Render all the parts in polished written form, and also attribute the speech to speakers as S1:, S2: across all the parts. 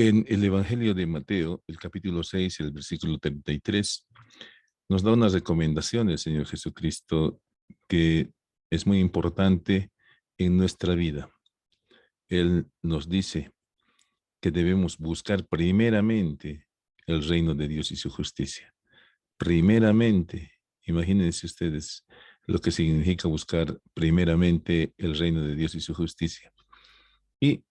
S1: En el Evangelio de Mateo, el capítulo 6, el versículo 33, nos da unas recomendaciones, Señor Jesucristo, que es muy importante en nuestra vida. Él nos dice que debemos buscar primeramente el reino de Dios y su justicia. Primeramente, imagínense ustedes lo que significa buscar primeramente el reino de Dios y su justicia. Y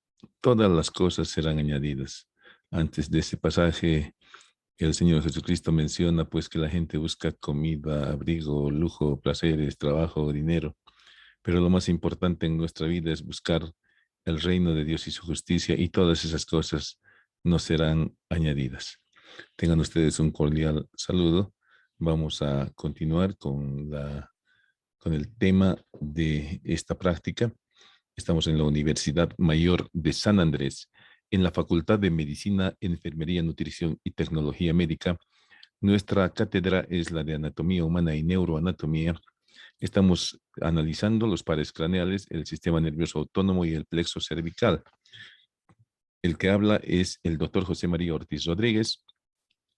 S1: todas las cosas serán añadidas. Antes de ese pasaje, el Señor Jesucristo menciona pues que la gente busca comida, abrigo, lujo, placeres, trabajo, dinero, pero lo más importante en nuestra vida es buscar el reino de Dios y su justicia, y todas esas cosas nos serán añadidas. Tengan ustedes un cordial saludo. Vamos a continuar con el tema de esta práctica. Estamos en la Universidad Mayor de San Andrés, en la Facultad de Medicina, Enfermería, Nutrición y Tecnología Médica. Nuestra cátedra es la de Anatomía Humana y Neuroanatomía. Estamos analizando los pares craneales, el sistema nervioso autónomo y el plexo cervical. El que habla es el doctor José María Ortiz Rodríguez,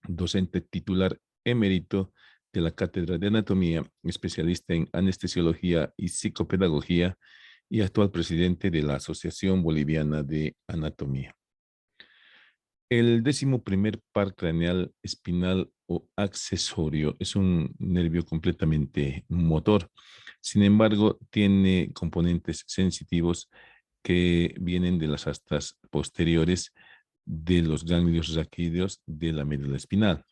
S1: docente titular emérito de la Cátedra de Anatomía, especialista en anestesiología y psicopedagogía y actual presidente de la Asociación Boliviana de Anatomía. El 11º par craneal espinal o accesorio es un nervio completamente motor. Sin embargo, tiene componentes sensitivos que vienen de las astas posteriores de los ganglios raquídeos de la médula espinal.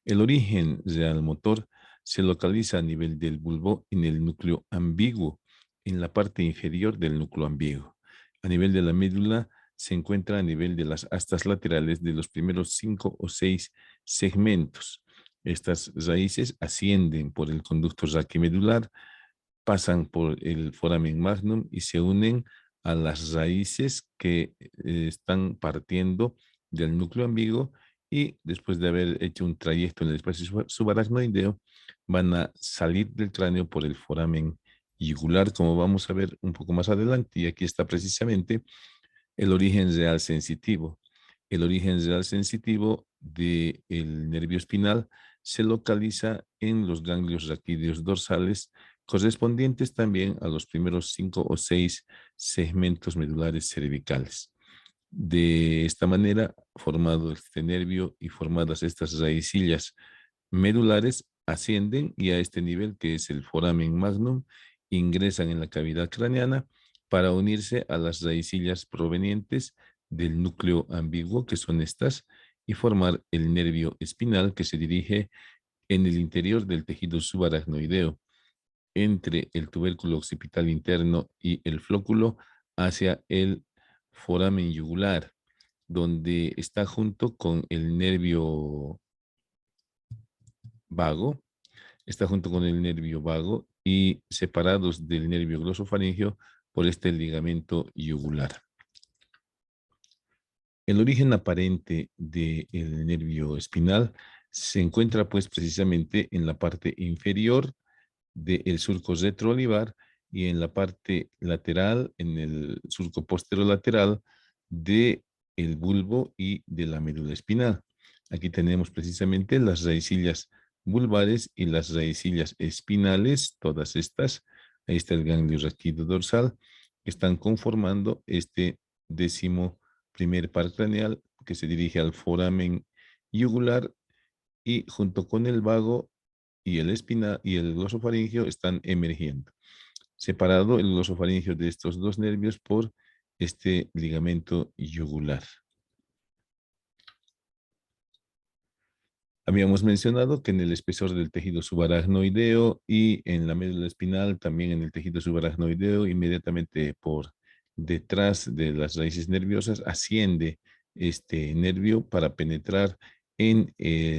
S1: El origen real motor se localiza a nivel del bulbo en el núcleo ambiguo, en la parte inferior del núcleo ambiguo. A nivel de la médula se encuentra a nivel de las astas laterales de los primeros 5 o 6 segmentos. Estas raíces ascienden por el conducto raquimedular, pasan por el foramen magnum y se unen a las raíces que están partiendo del núcleo ambiguo, y después de haber hecho un trayecto en el espacio subaracnoideo, van a salir del cráneo por el foramen yugular, como vamos a ver un poco más adelante. Y aquí está precisamente el origen real sensitivo. El origen real sensitivo del nervio espinal se localiza en los ganglios raquídeos dorsales, correspondientes también a los primeros 5 o 6 segmentos medulares cervicales. De esta manera, formado este nervio y formadas estas raicillas medulares, ascienden y a este nivel, que es el foramen magnum, ingresan en la cavidad craneana para unirse a las raicillas provenientes del núcleo ambiguo, que son estas, y formar el nervio espinal, que se dirige en el interior del tejido subaracnoideo, entre el tubérculo occipital interno y el flóculo, hacia el foramen yugular, donde está junto con el nervio vago, y separados del nervio glosofaringeo por este ligamento yugular. El origen aparente del nervio espinal se encuentra pues precisamente en la parte inferior del surco retroolivar y en la parte lateral, en el surco posterolateral de el bulbo y de la médula espinal. Aquí tenemos precisamente las raicillas vulvares y las raicillas espinales, todas estas. Ahí está el ganglio raquídeo dorsal, que están conformando este 11º par craneal, que se dirige al foramen yugular, y junto con el vago y el espina y el glosofaringeo están emergiendo. Separado el glosofaringeo de estos dos nervios por este ligamento yugular. Habíamos mencionado que en el espesor del tejido subaracnoideo y en la médula espinal, también en el tejido subaracnoideo, inmediatamente por detrás de las raíces nerviosas, asciende este nervio para penetrar en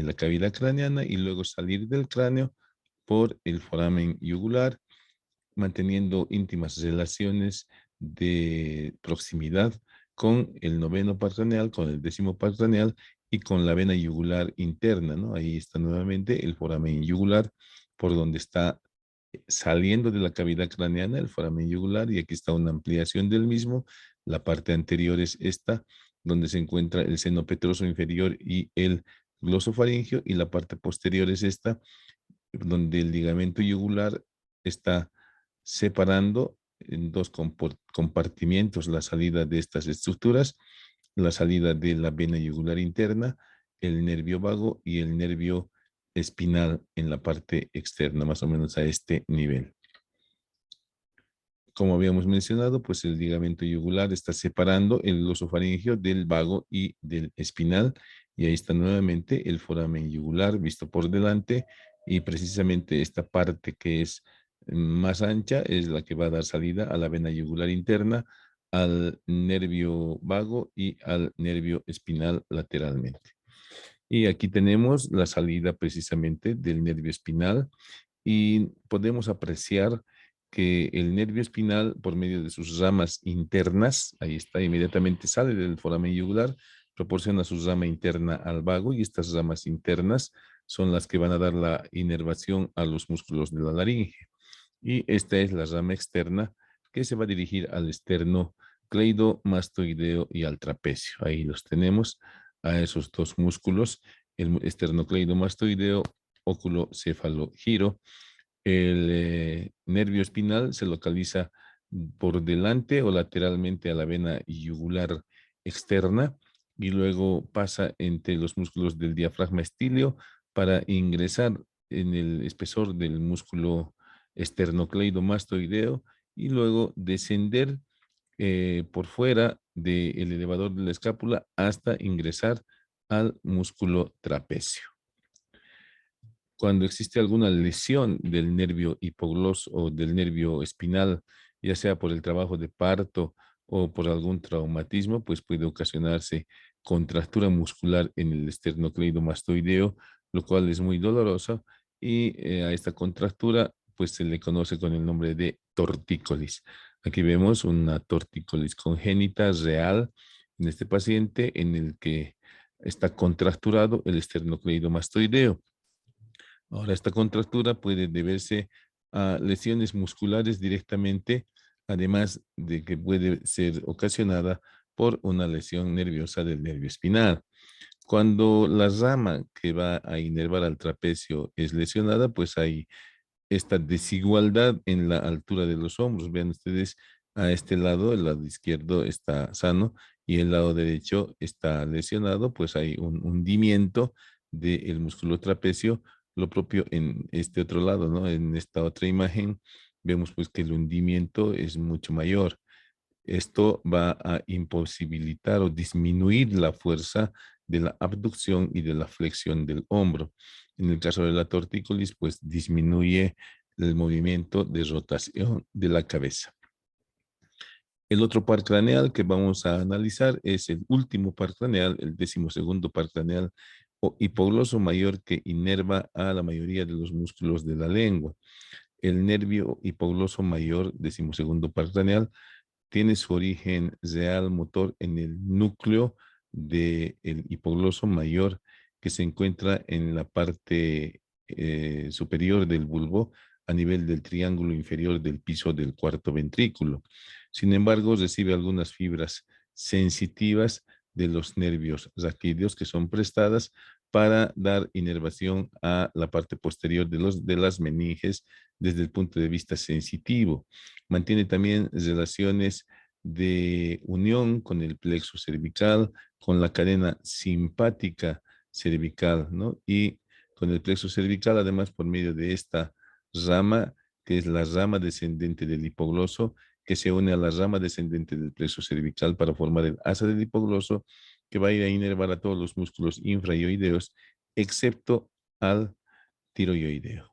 S1: la cavidad craneana y luego salir del cráneo por el foramen yugular, manteniendo íntimas relaciones de proximidad con el 9º par craneal, con el 10º par craneal y con la vena yugular interna, ¿no? Ahí está nuevamente el foramen yugular, por donde está saliendo de la cavidad craneana el foramen yugular, y aquí está una ampliación del mismo. La parte anterior es esta, donde se encuentra el seno petroso inferior y el glosofaringio, y la parte posterior es esta, donde el ligamento yugular está separando en dos compartimientos la salida de estas estructuras, la salida de la vena yugular interna, el nervio vago y el nervio espinal en la parte externa, más o menos a este nivel. Como habíamos mencionado, pues el ligamento yugular está separando el glosofaringio del vago y del espinal, y ahí está nuevamente el foramen yugular visto por delante, y precisamente esta parte que es más ancha es la que va a dar salida a la vena yugular interna, al nervio vago y al nervio espinal lateralmente. Y aquí tenemos la salida precisamente del nervio espinal, y podemos apreciar que el nervio espinal, por medio de sus ramas internas, ahí está, inmediatamente sale del foramen yugular, proporciona su rama interna al vago, y estas ramas internas son las que van a dar la inervación a los músculos de la laringe. Y esta es la rama externa que se va a dirigir al esternocleidomastoideo y al trapecio. Ahí los tenemos, a esos dos músculos, el esternocleidomastoideo, óculo cefalogiro. El nervio espinal se localiza por delante o lateralmente a la vena yugular externa, y luego pasa entre los músculos del diafragma estíleo para ingresar en el espesor del músculo esternocleidomastoideo, y luego descender por fuera del elevador de la escápula hasta ingresar al músculo trapecio. Cuando existe alguna lesión del nervio hipogloso o del nervio espinal, ya sea por el trabajo de parto o por algún traumatismo, pues puede ocasionarse contractura muscular en el esternocleidomastoideo, lo cual es muy doloroso, y a esta contractura pues se le conoce con el nombre de tortícolis. Aquí vemos una tortícolis congénita real en este paciente, en el que está contracturado el esternocleidomastoideo. Ahora, esta contractura puede deberse a lesiones musculares directamente, además de que puede ser ocasionada por una lesión nerviosa del nervio espinal. Cuando la rama que va a inervar al trapecio es lesionada, pues hay esta desigualdad en la altura de los hombros. Vean ustedes, a este lado, el lado izquierdo está sano y el lado derecho está lesionado, pues hay un hundimiento del músculo trapecio. Lo propio en este otro lado, ¿no? En esta otra imagen vemos pues que el hundimiento es mucho mayor. Esto va a imposibilitar o disminuir la fuerza de la abducción y de la flexión del hombro. En el caso de la tortícolis, pues disminuye el movimiento de rotación de la cabeza. El otro par craneal que vamos a analizar es el último par craneal, el 12º par craneal o hipogloso mayor, que inerva a la mayoría de los músculos de la lengua. El nervio hipogloso mayor, 12º par craneal, tiene su origen real motor en el núcleo del hipogloso mayor, que se encuentra en la parte superior del bulbo, a nivel del triángulo inferior del piso del cuarto ventrículo. Sin embargo, recibe algunas fibras sensitivas de los nervios raquídeos, que son prestadas para dar inervación a la parte posterior de las meninges desde el punto de vista sensitivo. Mantiene también relaciones de unión con el plexo cervical, con la cadena simpática cervical, ¿no? Y con el plexo cervical, además, por medio de esta rama, que es la rama descendente del hipogloso, que se une a la rama descendente del plexo cervical para formar el asa del hipogloso, que va a ir a inervar a todos los músculos infraioideos, excepto al tiroideo.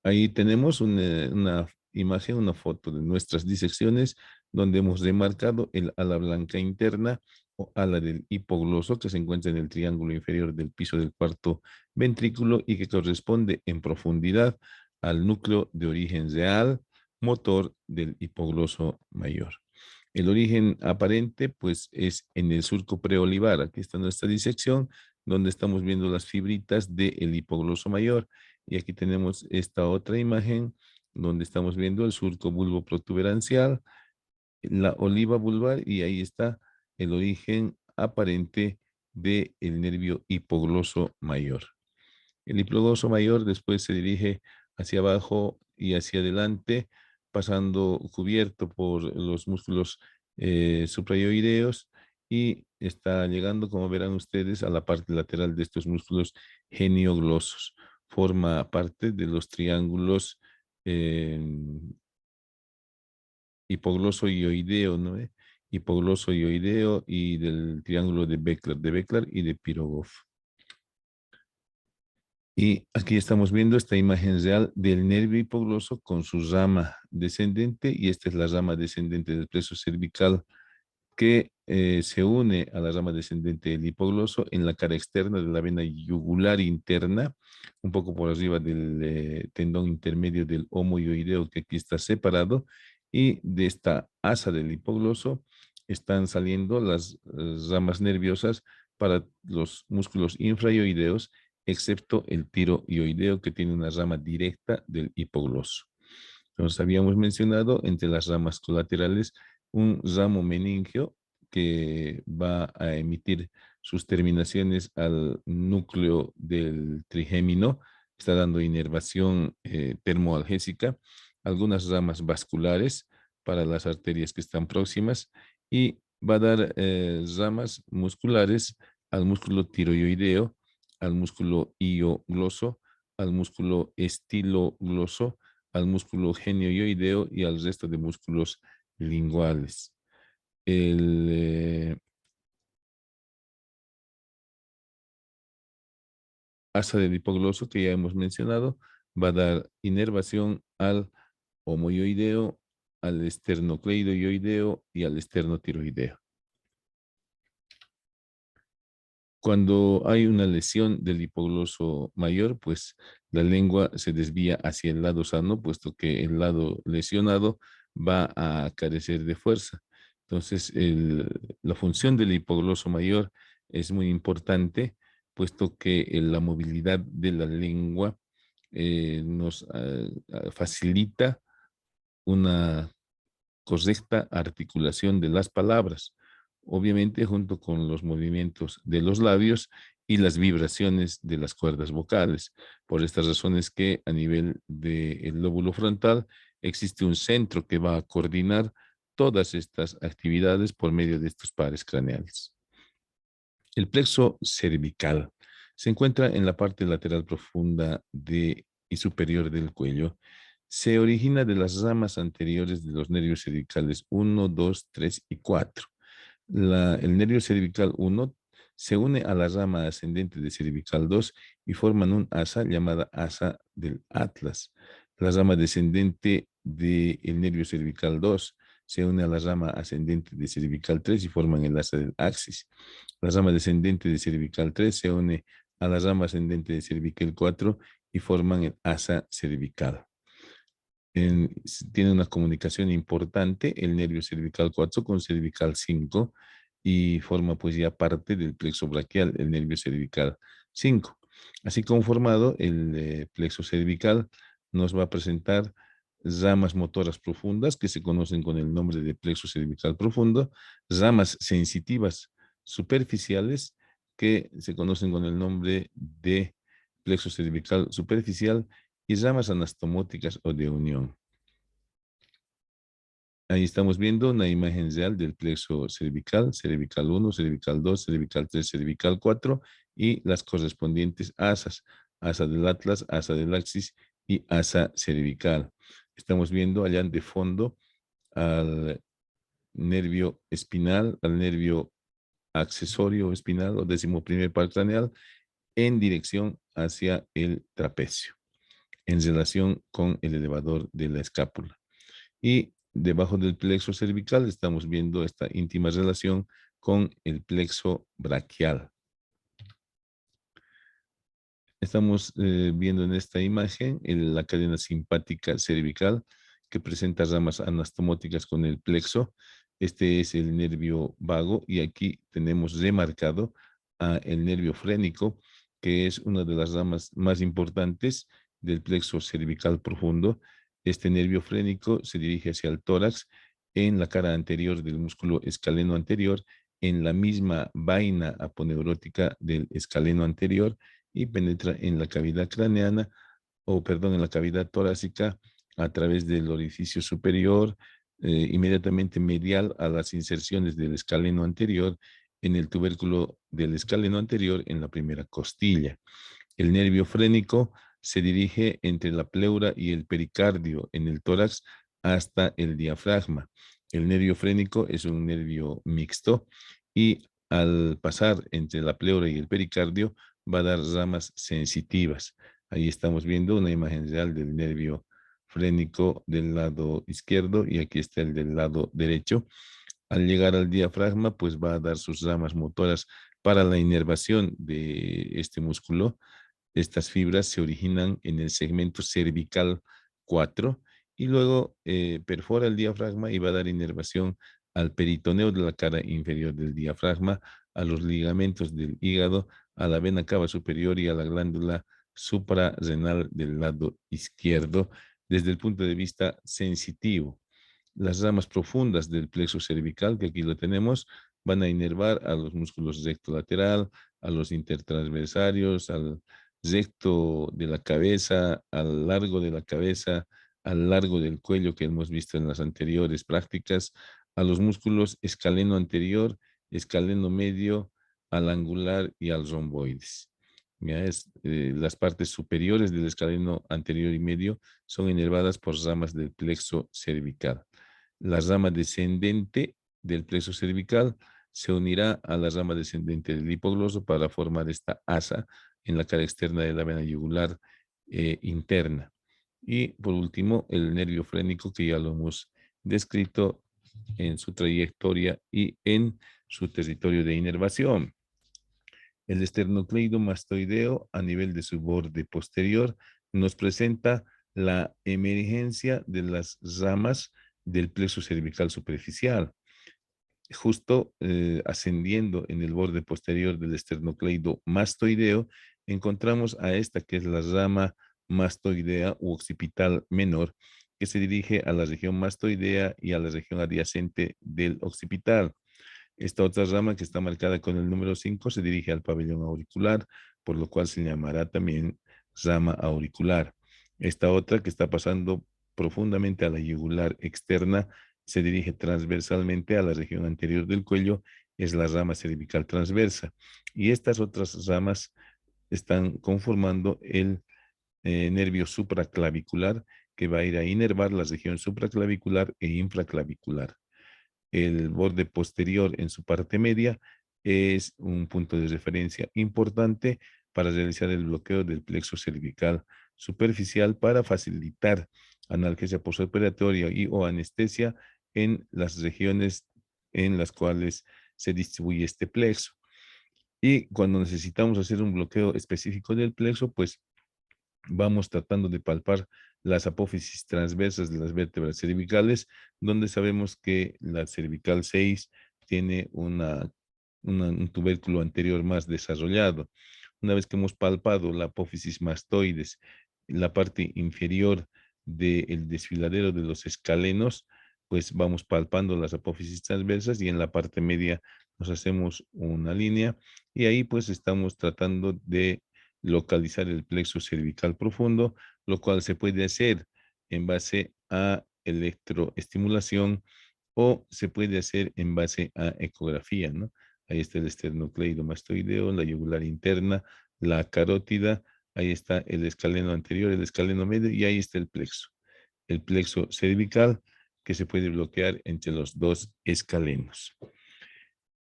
S1: Ahí tenemos una imagen, una foto de nuestras disecciones, donde hemos remarcado el ala blanca interna o ala del hipogloso, que se encuentra en el triángulo inferior del piso del cuarto ventrículo y que corresponde en profundidad al núcleo de origen real motor del hipogloso mayor. El origen aparente, pues, es en el surco preolivar. Aquí está nuestra disección, donde estamos viendo las fibritas del hipogloso mayor. Y aquí tenemos esta otra imagen, donde estamos viendo el surco bulbo protuberancial, la oliva vulvar y ahí está el origen aparente del nervio hipogloso mayor. El hipogloso mayor después se dirige hacia abajo y hacia adelante, pasando cubierto por los músculos suprayoideos y está llegando, como verán ustedes, a la parte lateral de estos músculos genioglosos. Forma parte de los triángulos eh, hipogloso ioideo, ¿no? Hipogloso ioideo y del triángulo de Beckler y de Pirogov. Y aquí estamos viendo esta imagen real del nervio hipogloso con su rama descendente, y esta es la rama descendente del plexo cervical que se une a la rama descendente del hipogloso en la cara externa de la vena yugular interna, un poco por arriba del tendón intermedio del homoioideo que aquí está separado, y de esta asa del hipogloso están saliendo las ramas nerviosas para los músculos infraioideos, excepto el tiroioideo que tiene una rama directa del hipogloso. Entonces habíamos mencionado entre las ramas colaterales un ramo meningio que va a emitir sus terminaciones al núcleo del trigémino, está dando inervación termoalgésica, algunas ramas vasculares para las arterias que están próximas, y va a dar ramas musculares al músculo tiroideo, al músculo iogloso, al músculo estilogloso, al músculo genioideo y al resto de músculos linguales. El asa del hipogloso que ya hemos mencionado va a dar inervación al homoioideo, al esternocleidoioideo y al esternotiroideo. Cuando hay una lesión del hipogloso mayor, pues la lengua se desvía hacia el lado sano, puesto que el lado lesionado va a carecer de fuerza. Entonces, la función del hipogloso mayor es muy importante, puesto que la movilidad de la lengua nos facilita una correcta articulación de las palabras, obviamente junto con los movimientos de los labios y las vibraciones de las cuerdas vocales. Por estas razones que a nivel del lóbulo frontal existe un centro que va a coordinar todas estas actividades por medio de estos pares craneales. El plexo cervical se encuentra en la parte lateral profunda y superior del cuello. Se origina de las ramas anteriores de los nervios cervicales 1, 2, 3 y 4. El nervio cervical 1 se une a la rama ascendente de cervical 2 y forman un asa llamada asa del atlas. La rama descendente del nervio cervical 2 se une a la rama ascendente de cervical 3 y forman el asa del axis. La rama descendente de cervical 3 se une a la rama ascendente de cervical 4 y forman el asa cervical. Tiene una comunicación importante el nervio cervical 4 con cervical 5 y forma pues ya parte del plexo braquial, el nervio cervical 5. Así conformado, el plexo cervical nos va a presentar ramas motoras profundas que se conocen con el nombre de plexo cervical profundo, ramas sensitivas superficiales que se conocen con el nombre de plexo cervical superficial, y ramas anastomóticas o de unión. Ahí estamos viendo una imagen real del plexo cervical, cervical 1, cervical 2, cervical 3, cervical 4 y las correspondientes asas, asa del atlas, asa del axis y asa cervical. Estamos viendo allá de fondo al nervio espinal, al nervio accesorio espinal o 11º par craneal en dirección hacia el trapecio, en relación con el elevador de la escápula. Y debajo del plexo cervical estamos viendo esta íntima relación con el plexo braquial. Estamos viendo en esta imagen la cadena simpática cervical que presenta ramas anastomóticas con el plexo. Este es el nervio vago y aquí tenemos remarcado el nervio frénico, que es una de las ramas más importantes del plexo cervical profundo. Este nervio frénico se dirige hacia el tórax en la cara anterior del músculo escaleno anterior, en la misma vaina aponeurótica del escaleno anterior y penetra en la cavidad craneana, o perdón, en la cavidad torácica a través del orificio superior, inmediatamente medial a las inserciones del escaleno anterior, en el tubérculo del escaleno anterior, en la primera costilla. El nervio frénico se dirige entre la pleura y el pericardio en el tórax hasta el diafragma. El nervio frénico es un nervio mixto y al pasar entre la pleura y el pericardio va a dar ramas sensitivas. Ahí estamos viendo una imagen real del nervio frénico del lado izquierdo y aquí está el del lado derecho. Al llegar al diafragma, pues va a dar sus ramas motoras para la inervación de este músculo. Estas fibras se originan en el segmento cervical 4 y luego perfora el diafragma y va a dar inervación al peritoneo de la cara inferior del diafragma, a los ligamentos del hígado, a la vena cava superior y a la glándula suprarrenal del lado izquierdo desde el punto de vista sensitivo. Las ramas profundas del plexo cervical, que aquí lo tenemos, van a inervar a los músculos rectolateral, a los intertransversarios, al recto de la cabeza, al largo de la cabeza, al largo del cuello que hemos visto en las anteriores prácticas, a los músculos escaleno anterior, escaleno medio, al angular y al romboides. Las partes superiores del escaleno anterior y medio son inervadas por ramas del plexo cervical. La rama descendente del plexo cervical se unirá a la rama descendente del hipogloso para formar esta asa en la cara externa de la vena yugular interna. Y por último, el nervio frénico, que ya lo hemos descrito en su trayectoria y en su territorio de inervación. El esternocleidomastoideo, a nivel de su borde posterior, nos presenta la emergencia de las ramas del plexo cervical superficial. Justo ascendiendo en el borde posterior del esternocleidomastoideo, encontramos a esta que es la rama mastoidea u occipital menor, que se dirige a la región mastoidea y a la región adyacente del occipital. Esta otra rama que está marcada con el número 5 se dirige al pabellón auricular, por lo cual se llamará también rama auricular. Esta otra que está pasando profundamente a la yugular externa se dirige transversalmente a la región anterior del cuello, es la rama cervical transversa. Y estas otras ramas están conformando el nervio supraclavicular que va a ir a inervar la región supraclavicular e infraclavicular. El borde posterior en su parte media es un punto de referencia importante para realizar el bloqueo del plexo cervical superficial para facilitar analgesia postoperatoria y o anestesia en las regiones en las cuales se distribuye este plexo. Y cuando necesitamos hacer un bloqueo específico del plexo, pues vamos tratando de palpar las apófisis transversas de las vértebras cervicales, donde sabemos que la cervical 6 tiene un tubérculo anterior más desarrollado. Una vez que hemos palpado la apófisis mastoides, la parte inferior del desfiladero de los escalenos, pues vamos palpando las apófisis transversas y en la parte media nos hacemos una línea y ahí pues estamos tratando de localizar el plexo cervical profundo, lo cual se puede hacer en base a electroestimulación o se puede hacer en base a ecografía, ¿no? Ahí está el esternocleidomastoideo, la yugular interna, la carótida, ahí está el escaleno anterior, el escaleno medio y ahí está el plexo cervical que se puede bloquear entre los dos escalenos.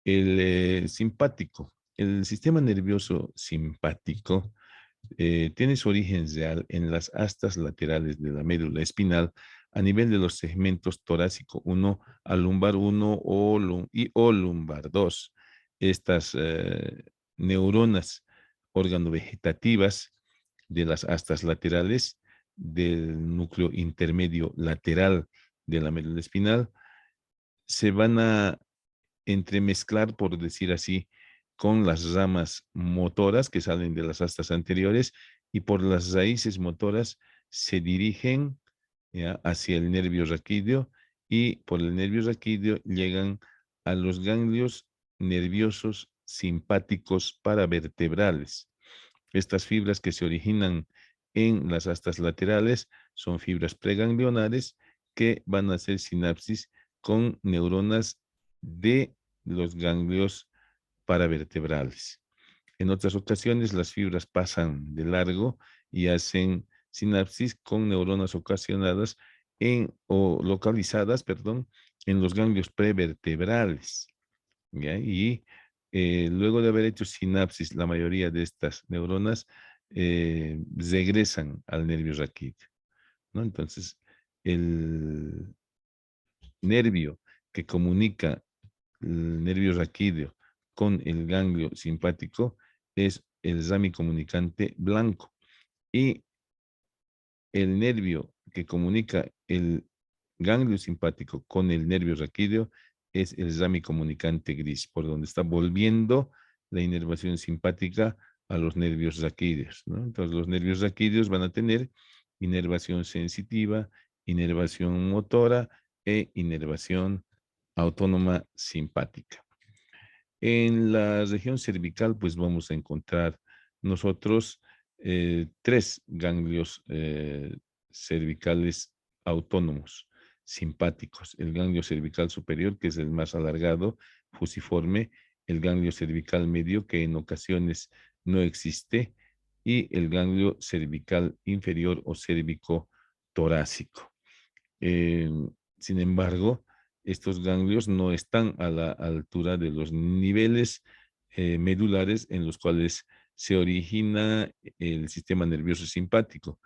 S1: El simpático. El sistema nervioso simpático tiene su origen real en las astas laterales de la médula espinal a nivel de los segmentos torácico 1 a lumbar 1 o lumbar 2. Estas neuronas organovegetativas de las astas laterales del núcleo intermedio lateral de la médula espinal se van a entremezclar, por decir así, con las ramas motoras que salen de las astas anteriores y por las raíces motoras se dirigen, ¿ya?, hacia el nervio raquídeo y por el nervio raquídeo llegan a los ganglios nerviosos simpáticos paravertebrales. Estas fibras que se originan en las astas laterales son fibras preganglionares que van a hacer sinapsis con neuronas de los ganglios paravertebrales. En otras ocasiones, las fibras pasan de largo y hacen sinapsis con neuronas ocasionadas o localizadas, perdón, en los ganglios prevertebrales. ¿Ya? Y luego de haber hecho sinapsis, la mayoría de estas neuronas regresan al nervio raquídeo, ¿no? Entonces, el nervio que comunica el nervio raquídeo con el ganglio simpático es el rami comunicante blanco. Y el nervio que comunica el ganglio simpático con el nervio raquídeo es el rami comunicante gris, por donde está volviendo la inervación simpática a los nervios raquídeos, ¿no? Entonces, los nervios raquídeos van a tener inervación sensitiva, inervación motora e inervación autónoma simpática. En la región cervical, pues vamos a encontrar nosotros tres ganglios cervicales autónomos, simpáticos. El ganglio cervical superior, que es el más alargado, fusiforme, el ganglio cervical medio, que en ocasiones no existe, y el ganglio cervical inferior o cérvico torácico. Eh, Sin embargo, estos ganglios no están a la altura de los niveles medulares en los cuales se origina el sistema nervioso simpático.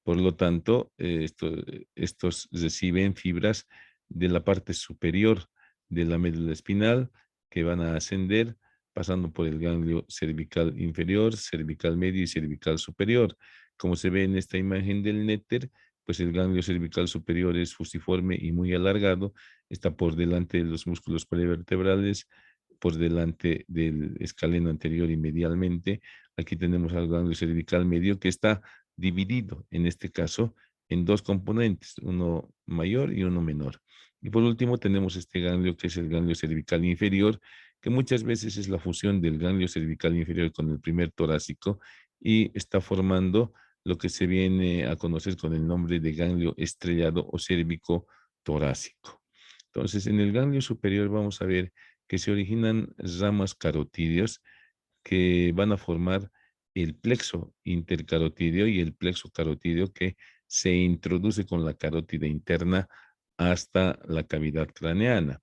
S1: Por lo tanto, estos reciben fibras de la parte superior de la médula espinal que van a ascender pasando por el ganglio cervical inferior, cervical medio y cervical superior. Como se ve en esta imagen del néter, pues el ganglio cervical superior es fusiforme y muy alargado, está por delante de los músculos prevertebrales, por delante del escaleno anterior y medialmente. Aquí tenemos al ganglio cervical medio que está dividido, en este caso, en dos componentes, uno mayor y uno menor. Y por último tenemos este ganglio que es el ganglio cervical inferior, que muchas veces es la fusión del ganglio cervical inferior con el primer torácico y está formando lo que se viene a conocer con el nombre de ganglio estrellado o cérvico torácico. Entonces, en el ganglio superior vamos a ver que se originan ramas carotídeas que van a formar el plexo intercarotídeo y el plexo carotídeo que se introduce con la carótida interna hasta la cavidad craneana.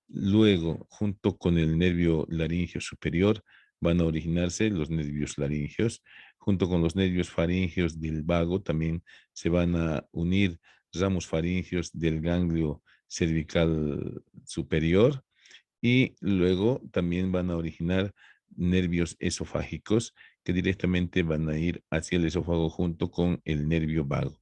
S1: Luego, junto con el nervio laríngeo superior, van a originarse los nervios laringeos. Junto con los nervios faringeos del vago, también se van a unir ramos faringeos del ganglio cervical superior. Y luego también van a originar nervios esofágicos que directamente van a ir hacia el esófago junto con el nervio vago.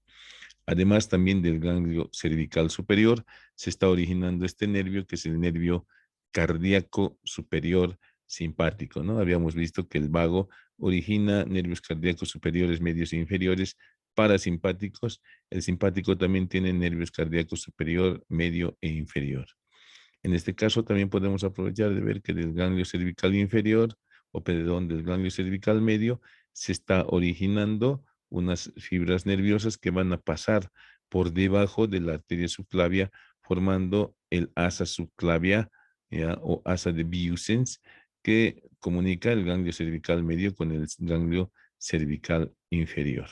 S1: Además, también del ganglio cervical superior, se está originando este nervio, que es el nervio cardíaco superior simpático, ¿no? Habíamos visto que el vago origina nervios cardíacos superiores, medios e inferiores parasimpáticos. El simpático también tiene nervios cardíacos superior, medio e inferior. En este caso, también podemos aprovechar de ver que del ganglio cervical inferior, o perdón, del ganglio cervical medio, se está originando unas fibras nerviosas que van a pasar por debajo de la arteria subclavia, formando el asa subclavia, ¿ya? O asa de Biusens, que comunica el ganglio cervical medio con el ganglio cervical inferior.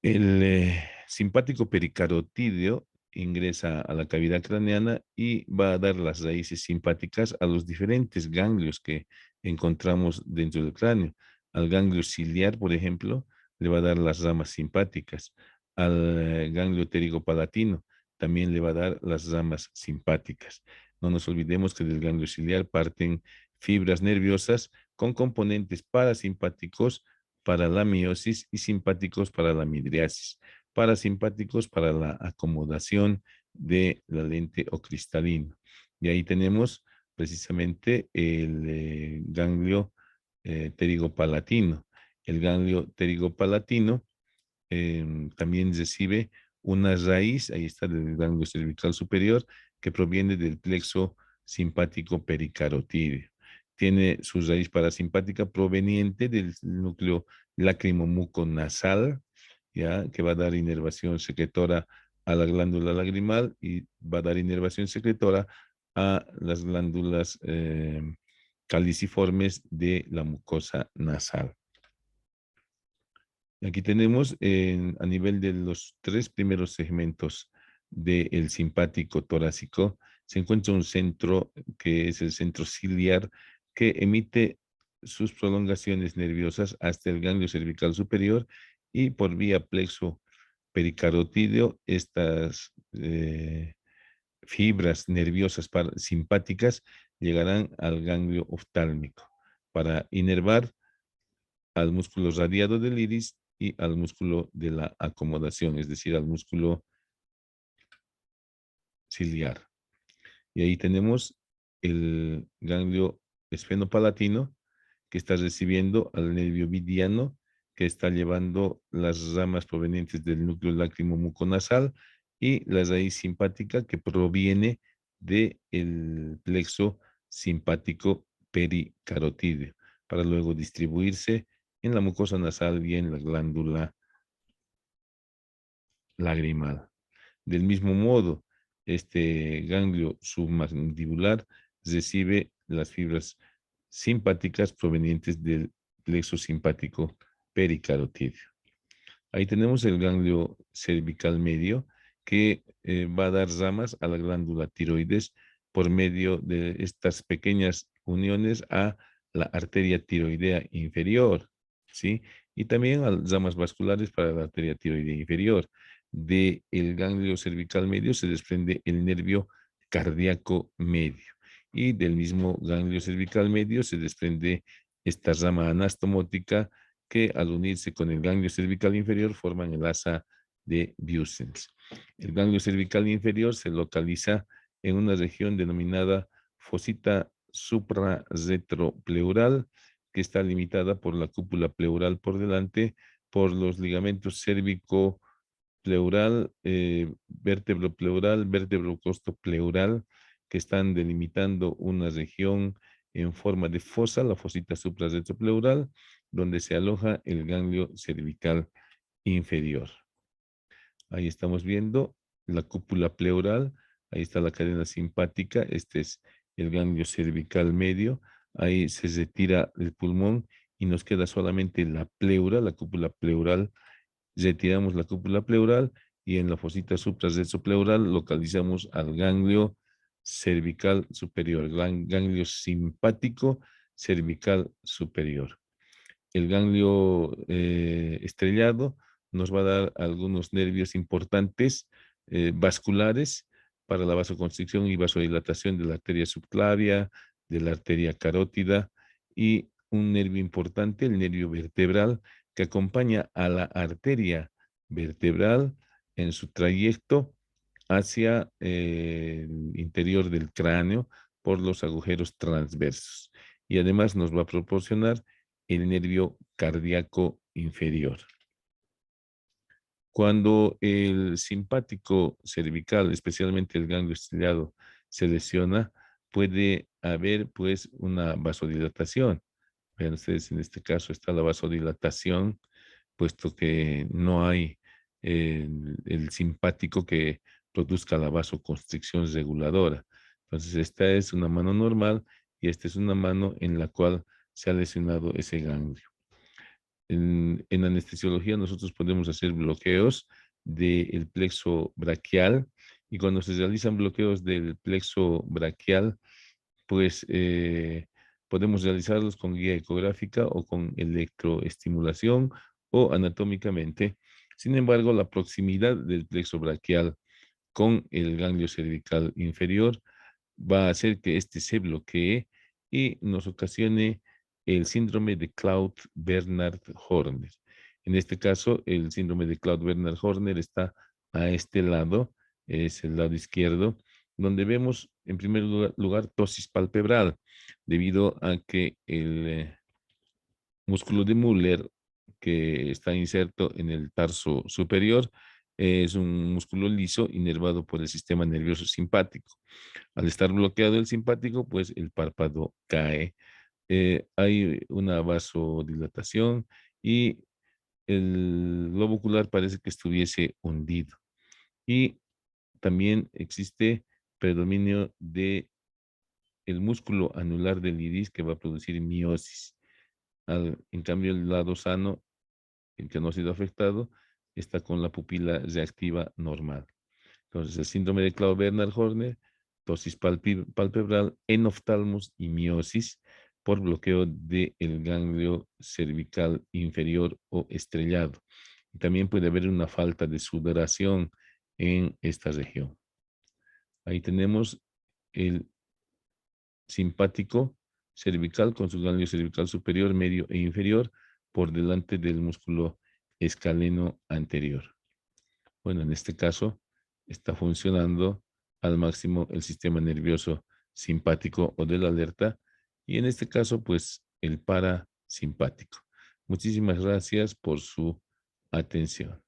S1: El simpático pericarotídeo ingresa a la cavidad craneana y va a dar las raíces simpáticas a los diferentes ganglios que encontramos dentro del cráneo. Al ganglio ciliar, por ejemplo, le va a dar las ramas simpáticas. Al ganglio pterigopalatino también le va a dar las ramas simpáticas. No nos olvidemos que del ganglio ciliar parten fibras nerviosas con componentes parasimpáticos para la meiosis y simpáticos para la midriasis, parasimpáticos para la acomodación de la lente o cristalino. Y ahí tenemos precisamente el ganglio pterigopalatino. El ganglio pterigopalatino también recibe una raíz, ahí está, del ganglio cervical superior, que proviene del plexo simpático pericarotídeo. Tiene su raíz parasimpática proveniente del núcleo lacrimomuconasal, ya, que va a dar inervación secretora a la glándula lagrimal y va a dar inervación secretora a las glándulas caliciformes de la mucosa nasal. Aquí tenemos a nivel de los 3 primeros segmentos del simpático torácico, se encuentra un centro que es el centro ciliar que emite sus prolongaciones nerviosas hasta el ganglio cervical superior y por vía plexo pericarotídeo estas fibras nerviosas simpáticas llegarán al ganglio oftálmico para inervar al músculo radiado del iris y al músculo de la acomodación, es decir, al músculo ciliar. Y ahí tenemos el ganglio esfenopalatino que está recibiendo al nervio vidiano que está llevando las ramas provenientes del núcleo lacrimomuconasal y la raíz simpática que proviene del plexo simpático pericarotídeo para luego distribuirse en la mucosa nasal y en la glándula lagrimal. Del mismo modo, este ganglio submandibular recibe las fibras simpáticas provenientes del plexo simpático pericarotídeo. Ahí tenemos el ganglio cervical medio que va a dar ramas a la glándula tiroides por medio de estas pequeñas uniones a la arteria tiroidea inferior, ¿sí? Y también a ramas vasculares para la arteria tiroidea inferior. Del ganglio cervical medio se desprende el nervio cardíaco medio. Y del mismo ganglio cervical medio se desprende esta rama anastomótica que al unirse con el ganglio cervical inferior forman el asa de Busens. El ganglio cervical inferior se localiza en una región denominada fosita suprarretropleural, que está limitada por la cúpula pleural por delante, por los ligamentos cérvico pleural, vértebro pleural, vértebro costopleural, que están delimitando una región en forma de fosa, la fosita suprarretropleural, donde se aloja el ganglio cervical inferior. Ahí estamos viendo la cúpula pleural, ahí está la cadena simpática, este es el ganglio cervical medio, ahí se retira el pulmón y nos queda solamente la pleura, la cúpula pleural. Retiramos la cúpula pleural y en la fosita suprarretropleural localizamos al ganglio cervical superior, ganglio simpático cervical superior. El ganglio estrellado nos va a dar algunos nervios importantes vasculares para la vasoconstricción y vasodilatación de la arteria subclavia, de la arteria carótida y un nervio importante, el nervio vertebral, que acompaña a la arteria vertebral en su trayecto hacia el interior del cráneo por los agujeros transversos. Y además nos va a proporcionar el nervio cardíaco inferior. Cuando el simpático cervical, especialmente el ganglio estriado, se lesiona, puede haber pues una vasodilatación. Vean ustedes, en este caso está la vasodilatación, puesto que no hay el simpático que produzca la vasoconstricción reguladora. Entonces, esta es una mano normal y esta es una mano en la cual se ha lesionado ese ganglio. En anestesiología nosotros podemos hacer bloqueos del plexo braquial y cuando se realizan bloqueos del plexo braquial, pues podemos realizarlos con guía ecográfica o con electroestimulación o anatómicamente. Sin embargo, la proximidad del plexo braquial con el ganglio cervical inferior va a hacer que este se bloquee y nos ocasione el síndrome de Claude-Bernard-Horner. En este caso, el síndrome de Claude-Bernard-Horner está a este lado, es el lado izquierdo, donde vemos en primer lugar ptosis palpebral, debido a que el músculo de Müller que está inserto en el tarso superior. Es un músculo liso inervado por el sistema nervioso simpático. Al estar bloqueado el simpático, pues el párpado cae. Hay una vasodilatación y el globo ocular parece que estuviese hundido. Y también existe predominio de el músculo anular del iris que va a producir miosis. En cambio, el lado sano, el que no ha sido afectado, está con la pupila reactiva normal. Entonces, el síndrome de Claude-Bernard-Horner, ptosis palpebral, enoftalmos y miosis por bloqueo del ganglio cervical inferior o estrellado. Y también puede haber una falta de sudoración en esta región. Ahí tenemos el simpático cervical con su ganglio cervical superior, medio e inferior por delante del músculo escaleno anterior. Bueno, en este caso está funcionando al máximo el sistema nervioso simpático o de la alerta y en este caso pues el parasimpático. Muchísimas gracias por su atención.